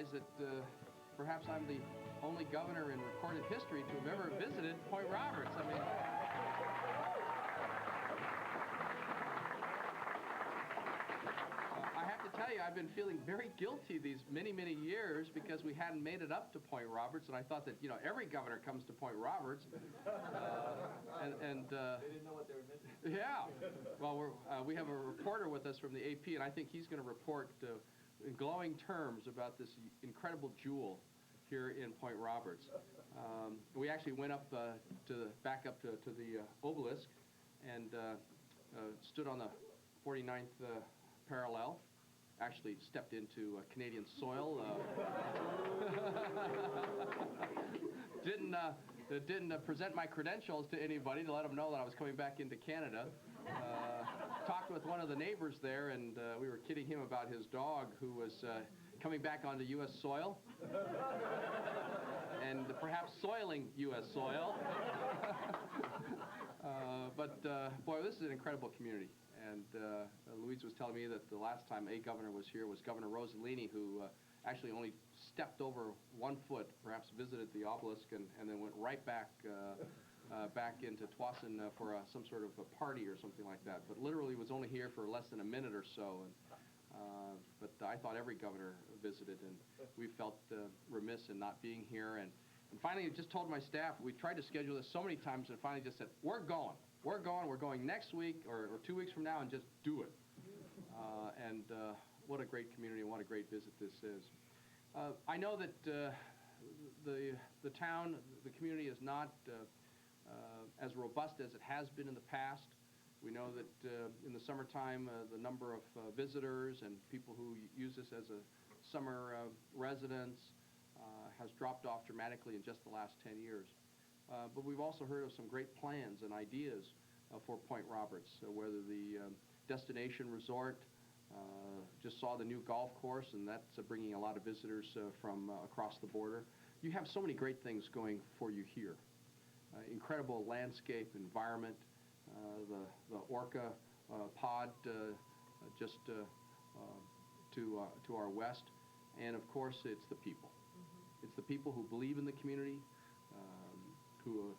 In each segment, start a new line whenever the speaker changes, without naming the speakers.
realize that perhaps I'm the only governor in recorded history to have ever visited Point Roberts. I mean, I have to tell you, I've been feeling very guilty these many, many years because we hadn't made it up to Point Roberts, and I thought that, you know, every governor comes to Point Roberts.
They didn't know what they were missing.
Yeah. Well, we have a reporter with us from the AP, and I think he's going to report in glowing terms about this incredible jewel here in Point Roberts. We actually went up back up to the obelisk and stood on the 49th parallel. Actually stepped into Canadian soil. Didn't present my credentials to anybody to let them know that I was coming back into Canada. Talked with one of the neighbors there, and we were kidding him about his dog who was coming back onto U.S. soil and perhaps soiling U.S. soil. But boy, this is an incredible community. And Louise was telling me that the last time a governor was here was Governor Rossellini, who actually only stepped over 1 foot, perhaps visited the obelisk, and then went right back back into Twassen for some sort of a party or something like that. But literally was only here for less than a minute or so. And, but I thought every governor visited, and we felt remiss in not being here. And finally, I just told my staff, we tried to schedule this so many times, and finally just said, we're going. We're going next week or 2 weeks from now, and just do it. And what a great community and what a great visit this is. I know that the town, the community is not as robust as it has been in the past. We know that in the summertime, the number of visitors and people who use this as a summer residence has dropped off dramatically in just the last 10 years. But we've also heard of some great plans and ideas for Point Roberts, whether the destination resort, just saw the new golf course, and that's bringing a lot of visitors from across the border. You have so many great things going for you here. Incredible landscape, environment, the orca pod just to our west, and of course it's the people. It's the people who believe in the community, who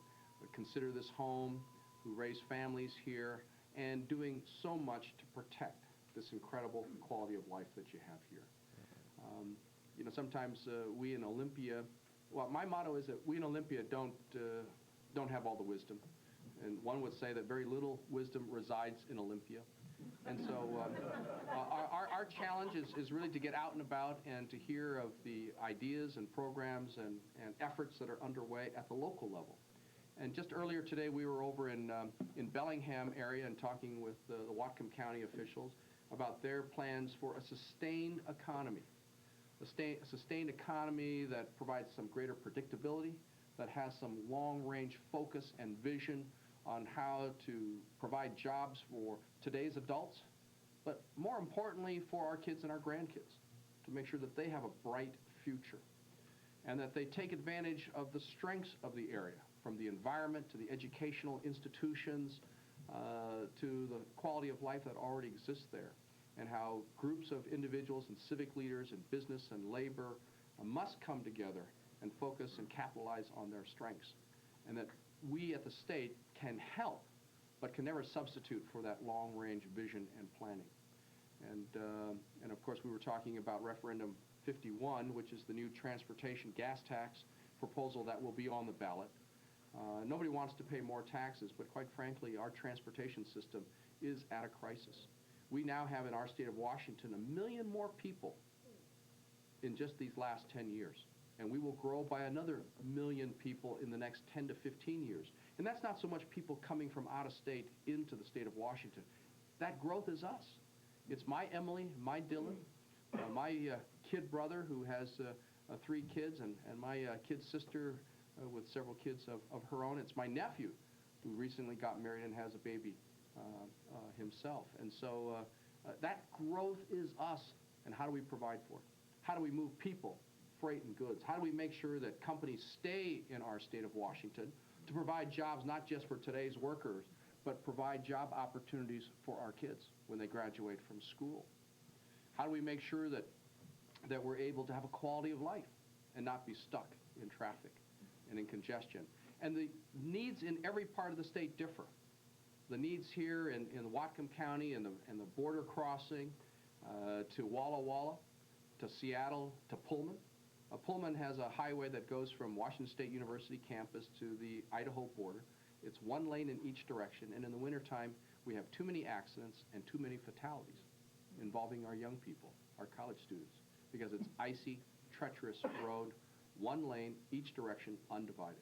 consider this home, who raise families here, and doing so much to protect this incredible quality of life that you have here. You know, sometimes we in Olympia, well, my motto is that we in Olympia don't have all the wisdom. And one would say that very little wisdom resides in Olympia. And so our challenge is really to get out and about and to hear of the ideas and programs and efforts that are underway at the local level. And just earlier today, we were over in Bellingham area and talking with the Whatcom County officials about their plans for a sustained economy. A sustained economy that provides some greater predictability, that has some long-range focus and vision on how to provide jobs for today's adults, but more importantly for our kids and our grandkids, to make sure that they have a bright future and that they take advantage of the strengths of the area, from the environment to the educational institutions to the quality of life that already exists there, and how groups of individuals and civic leaders and business and labor must come together and focus and capitalize on their strengths, and that we at the state can help, but can never substitute for that long-range vision and planning. And of course, we were talking about Referendum 51, which is the new transportation gas tax proposal that will be on the ballot. Nobody wants to pay more taxes, but quite frankly, our transportation system is at a crisis. We now have in our state of Washington 1 million more people in just these last 10 years. And we will grow by another 1 million people in the next 10 to 15 years. And that's not so much people coming from out of state into the state of Washington. That growth is us. It's my Emily, my Dylan, my kid brother who has 3 kids, and my kid sister with several kids of her own. It's my nephew who recently got married and has a baby himself. And so that growth is us. And how do we provide for it? How do we move people, freight, and goods? How do we make sure that companies stay in our state of Washington to provide jobs not just for today's workers, but provide job opportunities for our kids when they graduate from school? How do we make sure that that we're able to have a quality of life and not be stuck in traffic and in congestion. And the needs in every part of the state differ. The needs here in Whatcom County and the border crossing to Walla Walla, to Seattle, to Pullman. Pullman has a highway that goes from Washington State University campus to the Idaho border. It's one lane in each direction, and in the wintertime, we have too many accidents and too many fatalities involving our young people, our college students, because it's icy, treacherous road, one lane, each direction, undivided.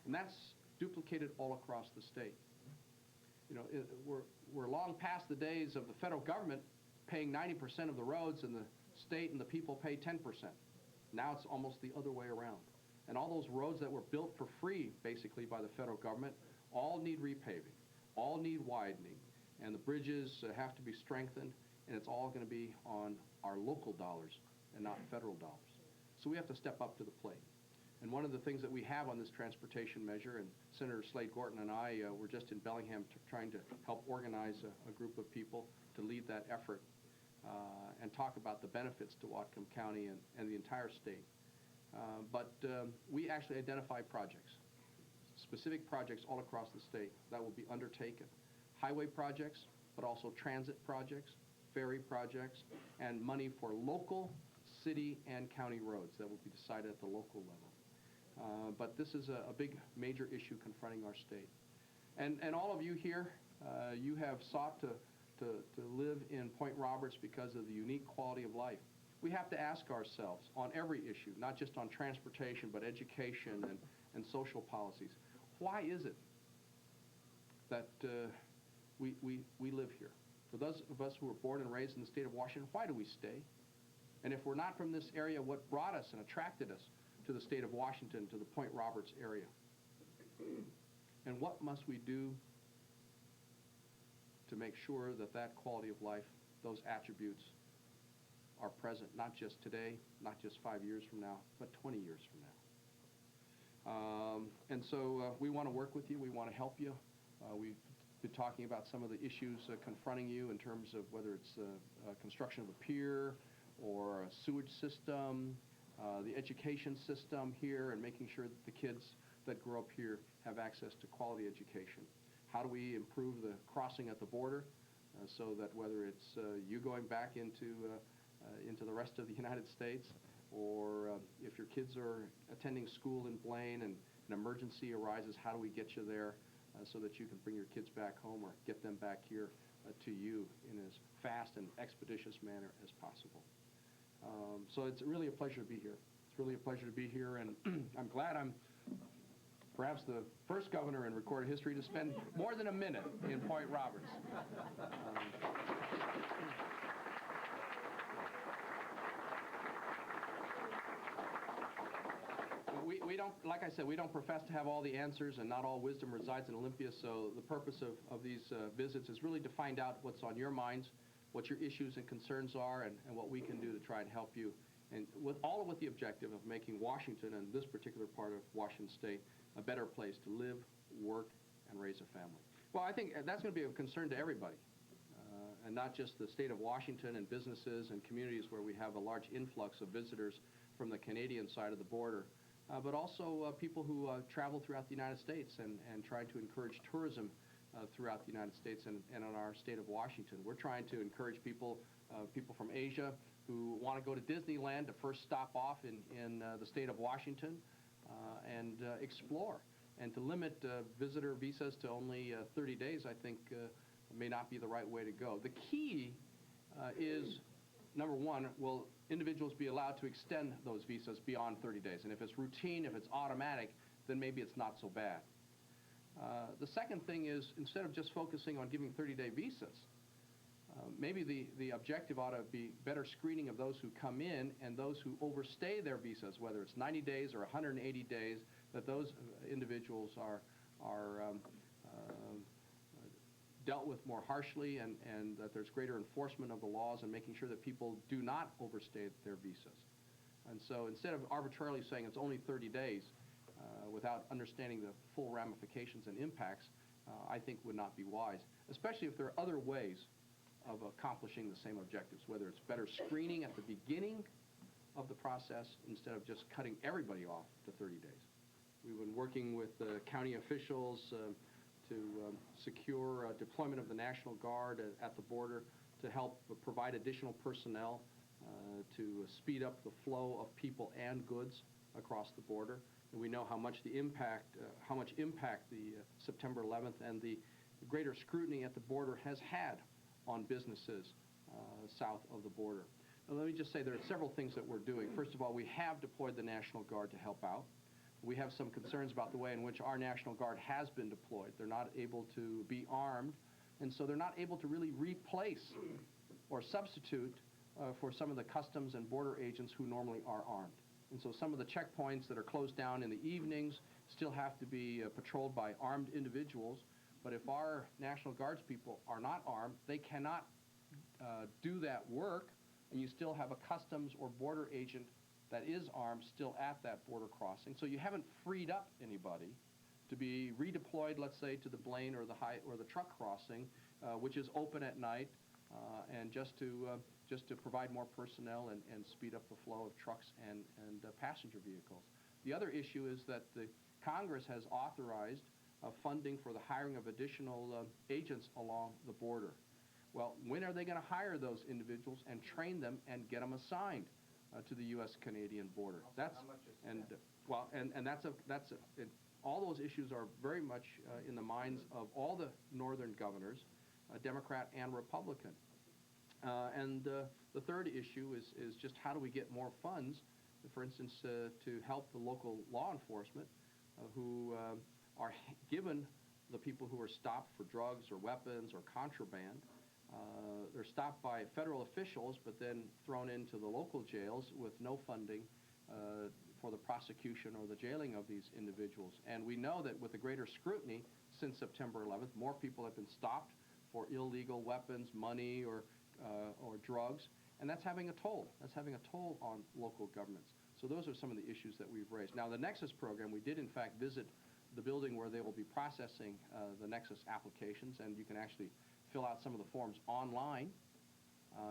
And that's duplicated all across the state. You know, we're long past the days of the federal government paying 90% of the roads and the state and the people pay 10%. Now it's almost the other way around. And all those roads that were built for free, basically, by the federal government, all need repaving, all need widening, and the bridges have to be strengthened, and it's all going to be on our local dollars and not federal dollars. So we have to step up to the plate. And one of the things that we have on this transportation measure, and Senator Slade Gorton and I were just in Bellingham trying to help organize a group of people to lead that effort and talk about the benefits to Whatcom County and the entire state. But we actually identify projects, specific projects all across the state that will be undertaken. Highway projects, but also transit projects, ferry projects, and money for local, city, and county roads that will be decided at the local level. But this is a big, major issue confronting our state. And all of you here, you have sought to live in Point Roberts because of the unique quality of life. We have to ask ourselves on every issue, not just on transportation, but education and social policies, why is it that we live here? For those of us who were born and raised in the state of Washington, why do we stay? And if we're not from this area, what brought us and attracted us to the state of Washington, to the Point Roberts area? And what must we do to make sure that that quality of life, those attributes, are present, not just today, not just 5 years from now, but 20 years from now? And so we want to work with you. We want to help you. We've been talking about some of the issues confronting you in terms of whether it's construction of a pier or a sewage system, the education system here, and making sure that the kids that grow up here have access to quality education. How do we improve the crossing at the border so that whether it's you going back into the rest of the United States, or if your kids are attending school in Blaine and an emergency arises, how do we get you there so that you can bring your kids back home or get them back here to you in as fast and expeditious manner as possible. So it's really a pleasure to be here. It's really a pleasure to be here, and I'm glad I'm perhaps the first governor in recorded history to spend more than a minute in Point Roberts. We don't, like I said, we don't profess to have all the answers, and not all wisdom resides in Olympia, so the purpose of these visits is really to find out what's on your minds, what your issues and concerns are, and what we can do to try and help you, and with the objective of making Washington, and this particular part of Washington State, a better place to live, work, and raise a family. Well, I think that's going to be of concern to everybody, and not just the state of Washington and businesses and communities where we have a large influx of visitors from the Canadian side of the border, but also people who travel throughout the United States and try to encourage tourism throughout the United States and in our state of Washington. We're trying to encourage people from Asia who want to go to Disneyland to first stop off in the state of Washington and explore. And to limit visitor visas to only 30 days, I think, may not be the right way to go. The key is, number one, will individuals be allowed to extend those visas beyond 30 days? And if it's routine, if it's automatic, then maybe it's not so bad. The second thing is, instead of just focusing on giving 30-day visas, maybe the objective ought to be better screening of those who come in and those who overstay their visas, whether it's 90 days or 180 days, that those individuals are dealt with more harshly, and that there's greater enforcement of the laws and making sure that people do not overstay their visas. And so instead of arbitrarily saying it's only 30 days without understanding the full ramifications and impacts, I think would not be wise, especially if there are other ways of accomplishing the same objectives, whether it's better screening at the beginning of the process instead of just cutting everybody off to 30 days. We've been working with county officials to secure deployment of the National Guard at the border to help provide additional personnel to speed up the flow of people and goods across the border. And we know how much impact the September 11th and the greater scrutiny at the border has had on businesses south of the border. Now, let me just say there are several things that we're doing. First of all, we have deployed the National Guard to help out. We have some concerns about the way in which our National Guard has been deployed. They're not able to be armed, and so they're not able to really replace or substitute for some of the customs and border agents who normally are armed. And so some of the checkpoints that are closed down in the evenings still have to be patrolled by armed individuals. But if our National Guards people are not armed, they cannot do that work, and you still have a customs or border agent that is armed still at that border crossing. So you haven't freed up anybody to be redeployed, let's say, to the Blaine or the truck crossing, which is open at night, and just to provide more personnel and speed up the flow of trucks and passenger vehicles. The other issue is that the Congress has authorized funding for the hiring of additional agents along the border. Well, when are they going to hire those individuals and train them and get them assigned to the U.S.-Canadian border? That's all those issues are very much in the minds of all the northern governors, Democrat and Republican. And the third issue is just how do we get more funds, for instance, to help the local law enforcement who are given the people who are stopped for drugs or weapons or contraband. They're stopped by federal officials, but then thrown into the local jails with no funding for the prosecution or the jailing of these individuals. And we know that with the greater scrutiny since September 11th, more people have been stopped for illegal weapons, money, or drugs, and that's having a toll. That's having a toll on local governments. So those are some of the issues that we've raised. Now, the Nexus program, we did in fact visit the building where they will be processing the Nexus applications, and you can actually fill out some of the forms online.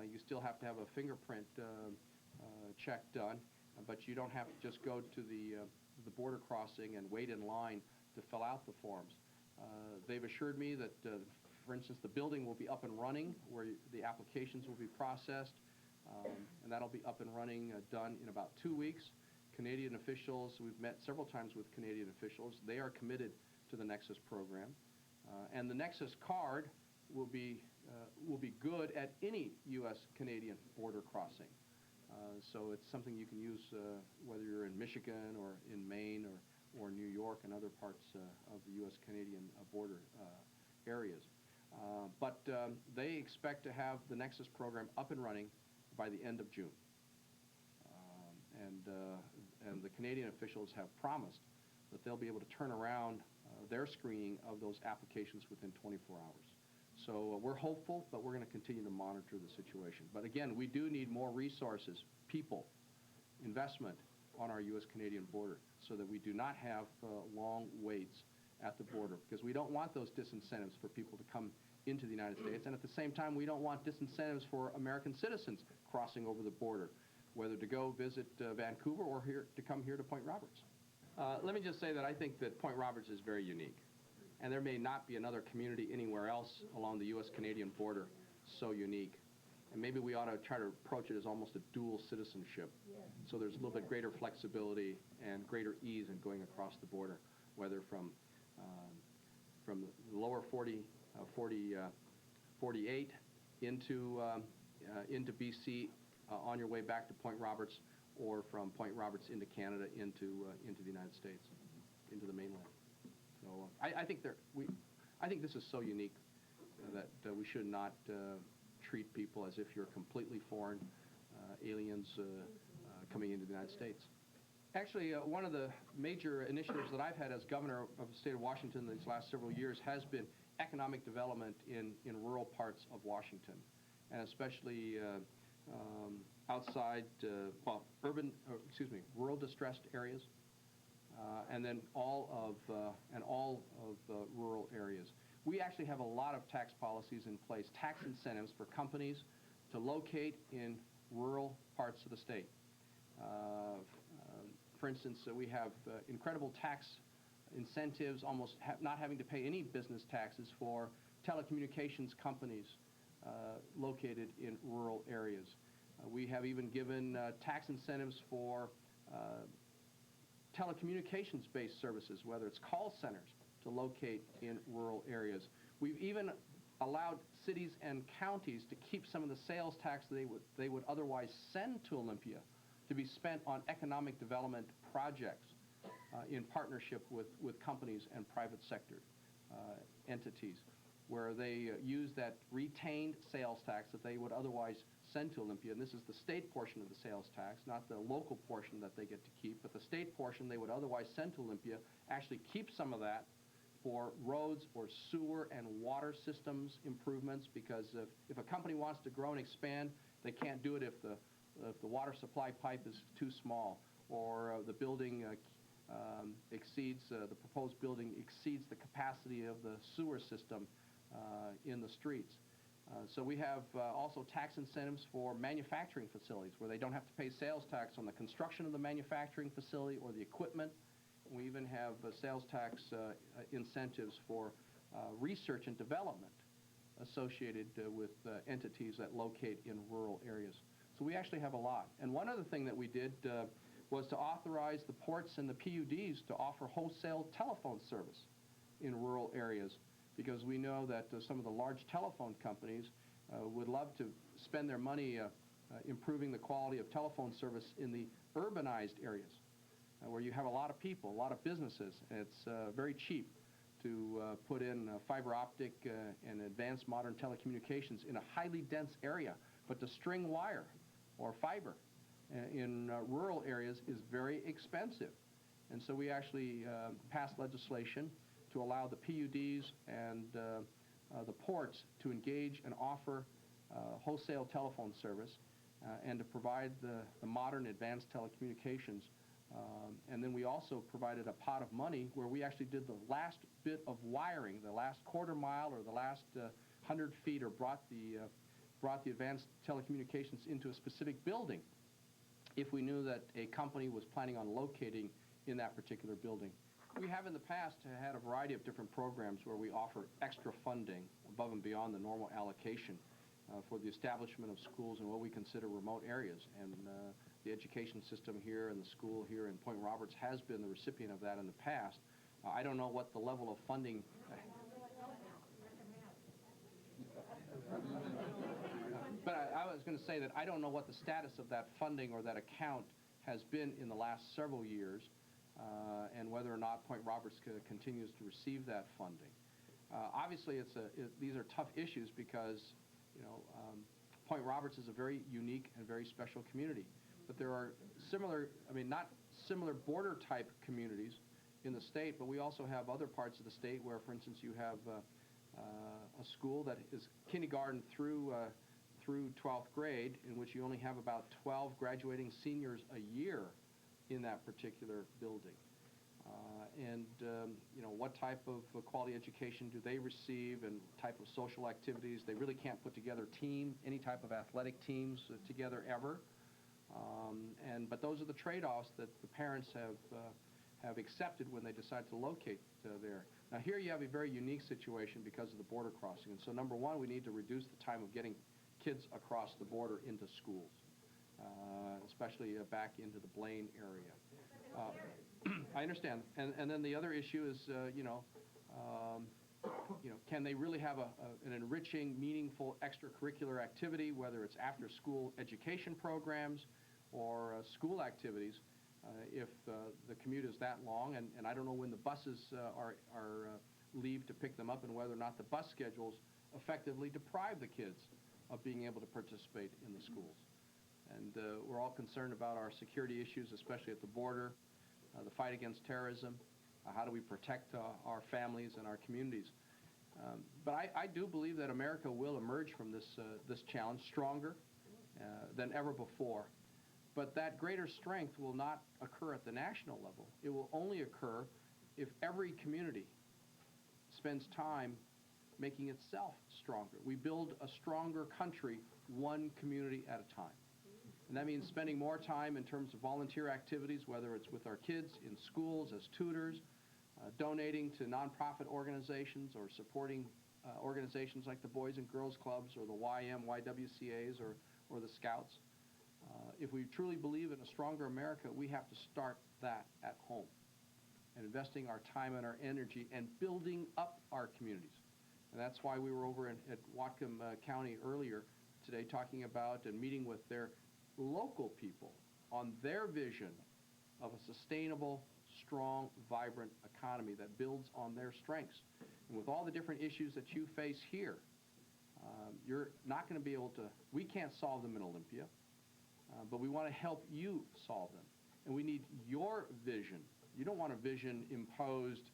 You still have to have a fingerprint check done, but you don't have to just go to the border crossing and wait in line to fill out the forms. They've assured me that, for instance, the building will be up and running where the applications will be processed, and that'll be up and running, done in about 2 weeks. Canadian officials, we've met several times with Canadian officials. They are committed to the Nexus program. And the Nexus card will be good at any U.S.-Canadian border crossing. So it's something you can use whether you're in Michigan or in Maine or New York and other parts of the U.S.-Canadian border areas. But they expect to have the Nexus program up and running by the end of June. And the Canadian officials have promised that they'll be able to turn around their screening of those applications within 24 hours. So we're hopeful, but we're going to continue to monitor the situation. But again, we do need more resources, people, investment on our U.S.-Canadian border so that we do not have long waits at the border, because we don't want those disincentives for people to come into the United States, and at the same time we don't want disincentives for American citizens crossing over the border, whether to go visit Vancouver or to come here to Point Roberts. Let me just say that I think that Point Roberts is very unique, and there may not be another community anywhere else along the U.S.-Canadian border so unique. And maybe we ought to try to approach it as almost a dual citizenship, so there's a little bit greater flexibility and greater ease in going across the border, whether from the lower 48 into BC on your way back to Point Roberts, or from Point Roberts into Canada into the United States, into the mainland. So I think this is so unique that we should not treat people as if you're completely foreign aliens coming into the United States. Actually, one of the major initiatives that I've had as governor of the state of Washington these last several years has been economic development in rural parts of Washington, and especially outside, rural distressed areas, and then all of rural areas. We actually have a lot of tax policies in place, tax incentives for companies to locate in rural parts of the state. For instance, we have incredible tax incentives, almost not having to pay any business taxes for telecommunications companies located in rural areas. We have even given tax incentives for telecommunications-based services, whether it's call centers, to locate in rural areas. We've even allowed cities and counties to keep some of the sales tax they would otherwise send to Olympia to be spent on economic development projects in partnership with companies and private sector entities, where they use that retained sales tax that they would otherwise send to Olympia. And this is the state portion of the sales tax, not the local portion that they get to keep, but the state portion they would otherwise send to Olympia, actually keep some of that for roads or sewer and water systems improvements, because if a company wants to grow and expand, they can't do it if the water supply pipe is too small, or the building the proposed building exceeds the capacity of the sewer system in the streets. So we have also tax incentives for manufacturing facilities, where they don't have to pay sales tax on the construction of the manufacturing facility or the equipment. We even have sales tax incentives for research and development associated with entities that locate in rural areas. So we actually have a lot. And one other thing that we did was to authorize the ports and the PUDs to offer wholesale telephone service in rural areas, because we know that some of the large telephone companies would love to spend their money improving the quality of telephone service in the urbanized areas, where you have a lot of people, a lot of businesses, and it's very cheap to put in fiber optic and advanced modern telecommunications in a highly dense area. But to string wire or fiber in rural areas is very expensive. And so we actually passed legislation to allow the PUDs and the ports to engage and offer wholesale telephone service and to provide the modern advanced telecommunications. And then we also provided a pot of money where we actually did the last bit of wiring, the last quarter mile or the last 100 feet, or brought the advanced telecommunications into a specific building if we knew that a company was planning on locating in that particular building. We have in the past had a variety of different programs where we offer extra funding above and beyond the normal allocation for the establishment of schools in what we consider remote areas. And the education system here and the school here in Point Roberts has been the recipient of that in the past. I don't know what the level of funding... But I was going to say that I don't know what the status of that funding or that account has been in the last several years, and whether or not Point Roberts continues to receive that funding. Obviously, these are tough issues because, Point Roberts is a very unique and very special community. But there are similar, not similar border-type communities in the state, but we also have other parts of the state where, for instance, you have a school that is kindergarten through 12th grade, in which you only have about 12 graduating seniors a year in that particular building. What type of quality education do they receive, and type of social activities? They really can't put together any type of athletic teams together ever. But those are the trade-offs that the parents have accepted when they decide to locate there. Now here you have a very unique situation because of the border crossing. And so number one, we need to reduce the time of getting kids across the border into schools, especially back into the Blaine area. I understand. And then the other issue is, can they really have an enriching, meaningful extracurricular activity, whether it's after-school education programs or school activities, if the commute is that long? And I don't know when the buses leave to pick them up, and whether or not the bus schedules effectively deprive the kids of being able to participate in the schools. And we're all concerned about our security issues, especially at the border, the fight against terrorism, how do we protect our families and our communities. But I do believe that America will emerge from this challenge stronger than ever before. But that greater strength will not occur at the national level. It will only occur if every community spends time making itself stronger. We build a stronger country one community at a time. And that means spending more time in terms of volunteer activities, whether it's with our kids in schools as tutors, donating to nonprofit organizations or supporting organizations like the Boys and Girls Clubs or the YWCAs or the Scouts. If we truly believe in a stronger America, we have to start that at home and investing our time and our energy and building up our communities. And that's why we were over at Whatcom County earlier today talking about and meeting with their local people on their vision of a sustainable, strong, vibrant economy that builds on their strengths. And with all the different issues that you face here, you're not going to be able to, we can't solve them in Olympia, but we want to help you solve them. And we need your vision. You don't want a vision imposed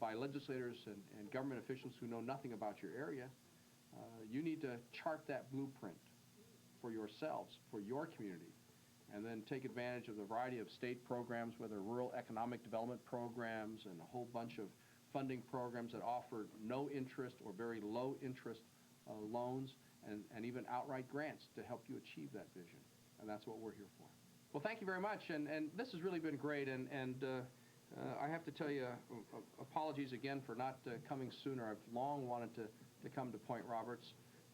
by legislators and government officials who know nothing about your area. You need to chart that blueprint for yourselves, for your community, and then take advantage of the variety of state programs, whether rural economic development programs and a whole bunch of funding programs that offer no interest or very low interest loans and even outright grants to help you achieve that vision. And that's what we're here for. Well, thank you very much, and this has really been great, and I have to tell you, apologies again for not coming sooner. I've long wanted to come to Point Roberts,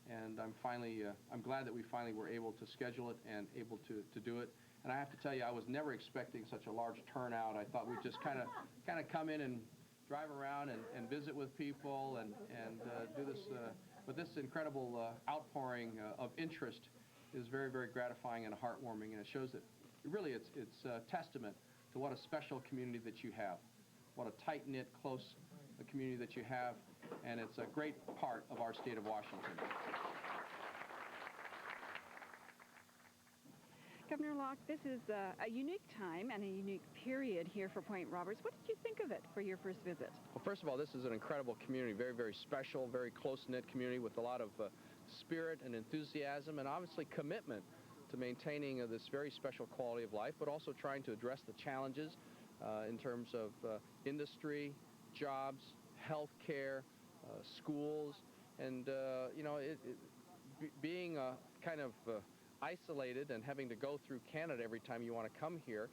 and I'm glad that we finally were able to schedule it and able to do it. And I have to tell you, I was never expecting such a large turnout. I thought we'd just kind of come in and drive around and visit with people and do this, but this incredible outpouring of interest is very, very gratifying and heartwarming, and it shows that really it's a testament to what a special community that you have, what a tight-knit, close community that you have, and it's a great part of our state of Washington.
Governor Locke, this is a unique time and a unique period here for Point Roberts. What did you think of it for your first visit?
Well, first of all, this is an incredible community, very, very special, very close-knit community with a lot of spirit and enthusiasm and obviously commitment to maintaining this very special quality of life, but also trying to address the challenges in terms of industry, jobs, health care, schools, and, being kind of isolated and having to go through Canada every time you want to come here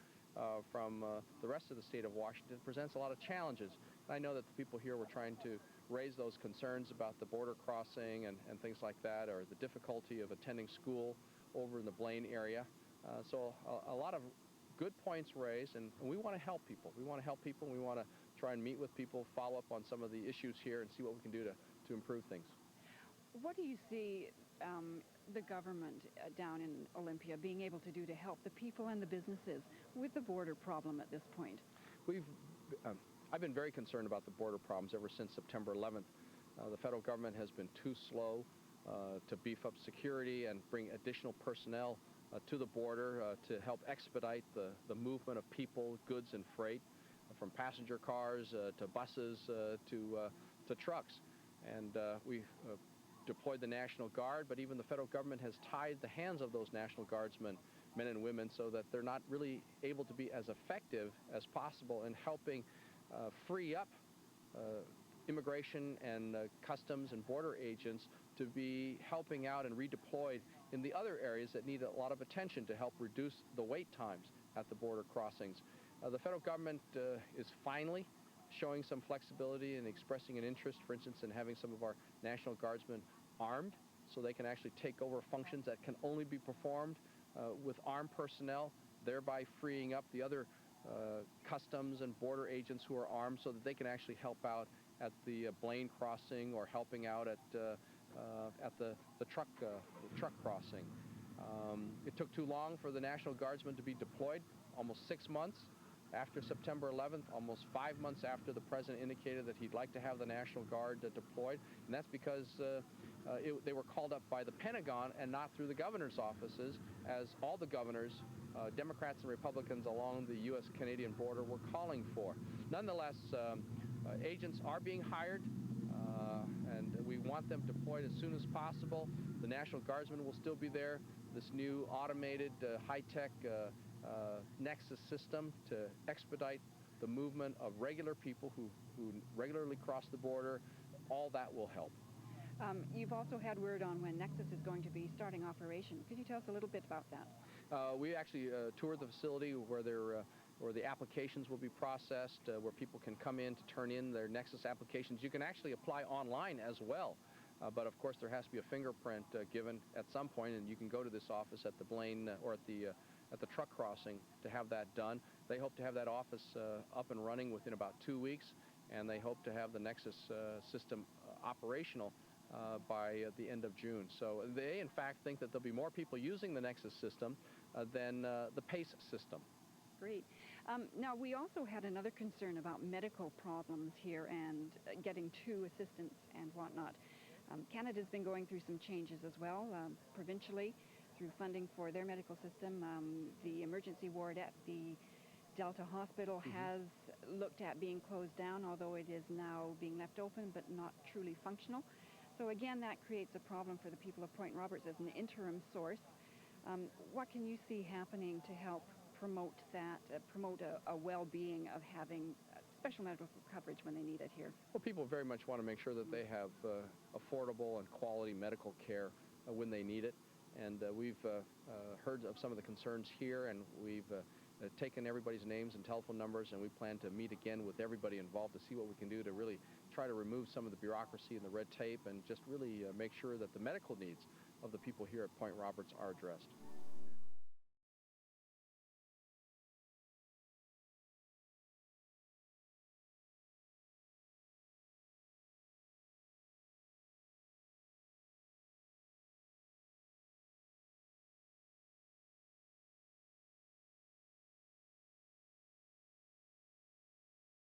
from the rest of the state of Washington presents a lot of challenges. And I know that the people here were trying to raise those concerns about the border crossing and things like that, or the difficulty of attending school over in the Blaine area. So a lot of good points raised, and we want to help people. We want to help people, and we want to try and meet with people, follow up on some of the issues here, and see what we can do to improve things.
What do you see the government down in Olympia being able to do to help the people and the businesses with the border problem at this point?
I've been very concerned about the border problems ever since September 11th. The federal government has been too slow to beef up security and bring additional personnel to the border to help expedite the movement of people, goods, and freight from passenger cars to buses to trucks. And we've deployed the National Guard, but even the federal government has tied the hands of those National Guardsmen, men and women, so that they're not really able to be as effective as possible in helping free up immigration and customs and border agents to be helping out and redeployed in the other areas that need a lot of attention to help reduce the wait times at the border crossings. The federal government is finally showing some flexibility and expressing an interest, for instance, in having some of our National Guardsmen armed so they can actually take over functions that can only be performed with armed personnel, thereby freeing up the other customs and border agents who are armed so that they can actually help out at the Blaine crossing or helping out at the truck crossing. It took too long for the National Guardsmen to be deployed, almost 6 months after September 11th, almost 5 months after the president indicated that he'd like to have the National Guard deployed, and that's because they were called up by the Pentagon and not through the governor's offices, as all the governors, Democrats and Republicans along the U.S.-Canadian border, were calling for. Nonetheless, agents are being hired, and we want them deployed as soon as possible. The National Guardsmen will still be there. This new automated, high-tech Nexus system to expedite the movement of regular people who regularly cross the border, all that will help.
You've also had word on when Nexus is going to be starting operation. Could you tell us a little bit about that?
We actually toured the facility where where the applications will be processed, where people can come in to turn in their Nexus applications. You can actually apply online as well, but of course there has to be a fingerprint given at some point, and you can go to this office at the Blaine or at the truck crossing to have that done. They hope to have that office up and running within about 2 weeks, and they hope to have the Nexus system operational by the end of June. So they, in fact, think that there'll be more people using the Nexus system than the PACE system.
Great. Now, we also had another concern about medical problems here and getting to assistance and whatnot. Canada's been going through some changes as well, provincially, through funding for their medical system. The emergency ward at the Delta Hospital has looked at being closed down, although it is now being left open but not truly functional. So again, that creates a problem for the people of Point Roberts as an interim source. What can you see happening to help promote that, promote a well-being of having special medical coverage when they need it here?
Well, people very much want to make sure that they have affordable and quality medical care when they need it. And we've heard of some of the concerns here, and we've taken everybody's names and telephone numbers, and we plan to meet again with everybody involved to see what we can do to really try to remove some of the bureaucracy and the red tape and just really make sure that the medical needs of the people here at Point Roberts are addressed.